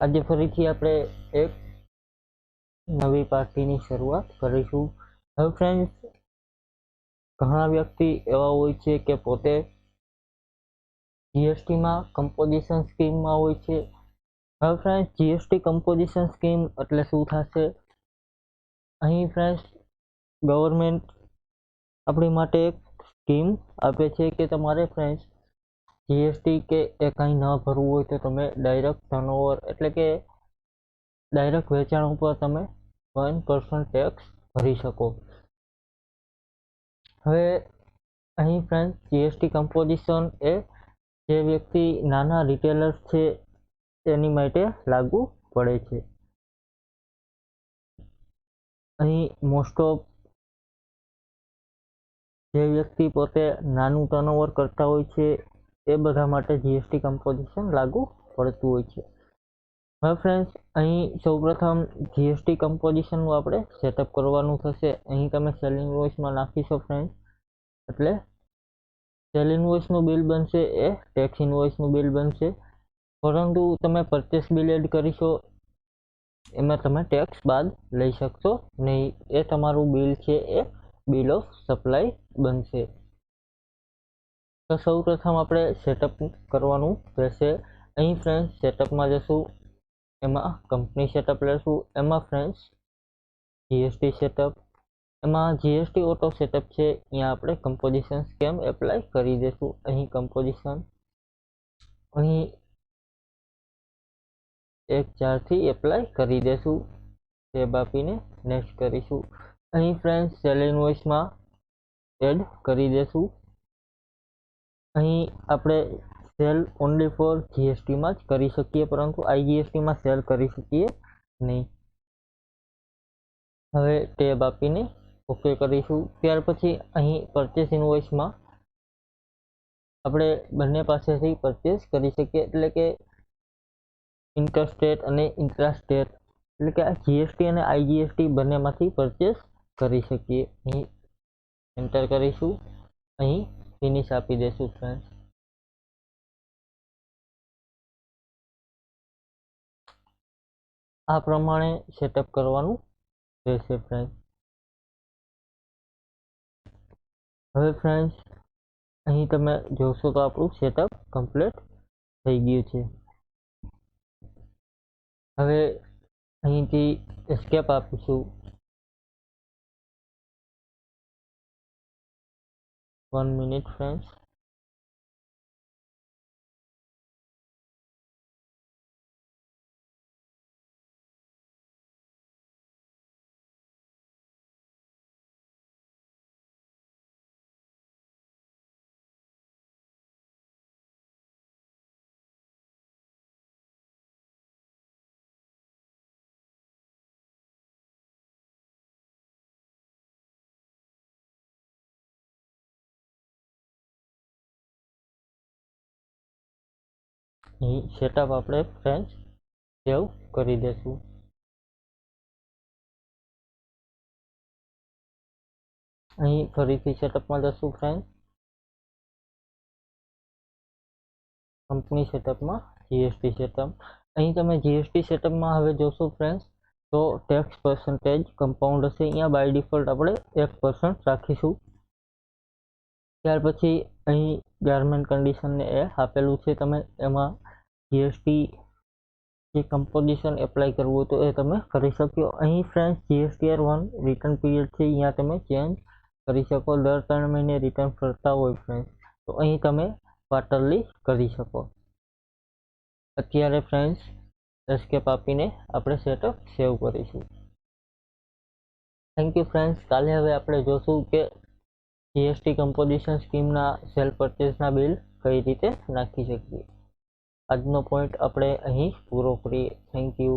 આજે ફરીથી આપણે એક નવી પાર્ટીની શરૂઆત કરીશું। હવે ફ્રેન્ડ્સ, ઘણા વ્યક્તિ એવા હોય છે કે પોતે જીએસટીમાં કમ્પોઝિશન સ્કીમમાં હોય છે। હવે ફ્રેન્ડ્સ, જીએસટી કમ્પોઝિશન સ્કીમ એટલે શું થશે? અહીં ફ્રેન્ડ્સ, ગવર્મેન્ટ આપણી માટે એક સ્કીમ આપે છે કે તમારે ફ્રેન્ડ્સ જીએસટી કે એ કંઈ ન ભરવું હોય તો તમે ડાયરેક્ટ ટર્નઓવર એટલે કે ડાયરેક્ટ વેચાણ ઉપર તમે 1% ટેક્સ ભરી શકો। હવે અહીં ફ્રેન્ડ્સ, જીએસટી કમ્પોઝિશન એ જે વ્યક્તિ નાના રિટેલર્સ છે તેની માટે લાગુ પડે છે। અહીં મોસ્ટ ઓફ જે વ્યક્તિ પોતે નાનું ટર્નઓવર કરતા હોય છે એ બધા માટે જીએસટી કમ્પોઝિશન લાગુ પડતું હોય છે। હવે ફ્રેન્ડ્સ, અહીં સૌપ્રથમ જીએસટી કમ્પોઝિશનનું આપણે સેટઅપ કરવાનું થશે। અહીં તમે સેલ ઇન્વોઇસમાં નાખીશો ફ્રેન્ડ્સ, એટલે સેલ ઇન્વોઇસનું બિલ બનશે એ ટેક્સ ઇન્વોઇસનું બિલ બનશે, પરંતુ તમે પરચેસ બિલ એડ કરીશો એમાં તમે ટેક્સ બાદ લઈ શકશો નહીં। એ તમારું બિલ છે એ બિલ ઓફ સપ્લાય બનશે। તો સૌપ્રથમ આપણે સેટઅપ કરવાનું રહેશે। અહીં ફ્રેન્ડ્સ, સેટઅપમાં જશું, એમાં કંપની સેટઅપ લેશું, એમાં ફ્રેન્ડ્સ જીએસટી સેટઅપ, એમાં જીએસટી ઓટો સેટઅપ છે, અહીંયા આપણે કમ્પોઝિશન સ્કીમ એપ્લાય કરી દઈશું। અહીં કમ્પોઝિશન અહીં 1/4 એપ્લાય કરી દઈશું, ટેબ આપીને નેક્સ્ટ કરીશું। અહીં ફ્રેન્ડ્સ, સેલ ઇન્વોઇસમાં એડ કરી દઈશું। અહીં આપણે સેલ ઓનલી ફોર જીએસટીમાં જ કરી શકીએ, પરંતુ આઈજીએસટીમાં સેલ કરી શકીએ નહીં। હવે ટેબ આપીને ઓકે કરીશું। ત્યાર પછી અહીં પરચેસ ઇન્વોઇસમાં આપણે બંને પાસેથી પરચેસ કરી શકીએ, એટલે કે ઇન્ટરસ્ટેટ અને ઇન્ટ્રાસ્ટેટ, એટલે કે જીએસટી અને આઈજીએસટી બંનેમાંથી પરચેસ કરી શકીએ। અહીં એન્ટર કરીશું, અહીં ફિનિશ આપી દઈશું ફ્રેન્ડ્સ। આ પ્રમાણે સેટઅપ કરવાનું રહેશે ફ્રેન્ડ્સ। હવે ફ્રેન્ડ્સ, અહીં તમે જોશો તો આપણું સેટઅપ કમ્પ્લીટ થઈ ગયું છે। હવે અહીંથી એસ્કેપ આપીશું। 1 મિનિટ ફ્રેન્ડ્સ। અહીં સેટઅપ આપણે ફ્રેન્ડ્સ સેવ કરી દઈશું। અહીં ફરીથી સેટઅપમાં જશું ફ્રેન્ડ, કંપની સેટઅપમાં જીએસટી સેટઅપ। અહીં તમે જીએસટી સેટઅપમાં હવે જોશો ફ્રેન્ડ્સ, તો ટેક્સ પર્સન્ટેજ કમ્પાઉન્ડ હશે, અહીંયા બાય ડિફોલ્ટ આપણે 1% રાખીશું। ત્યાર પછી અહીં ગારમેન્ટ કન્ડિશનને એ આપેલું છે, તમે એમાં જીએસટી જે કમ્પોઝિશન એપ્લાય કરવું હોય તો એ તમે કરી શકો। અહીં ફ્રેન્ડ્સ, જીએસટીઆર 1 રિટર્ન પીરિયડ છે, અહીંયા તમે ચેન્જ કરી શકો। દર 3 મહિને રિટર્ન કરતા હોય ફ્રેન્ડ્સ તો અહીં તમે ક્વાર્ટરલી કરી શકો। અત્યારે ફ્રેન્ડ્સ, એસ્કેપ આપીને આપણે સેટઅપ સેવ કરીશું। Thank you friends. કાલે હવે આપણે જોશું કે જીએસટી કમ્પોઝિશન સ્કીમના સેલ પરચેસના બિલ કઈ રીતે નાખી શકીએ। આજનો પોઈન્ટ આપણે અહીં પૂરો કરીએ। Thank you.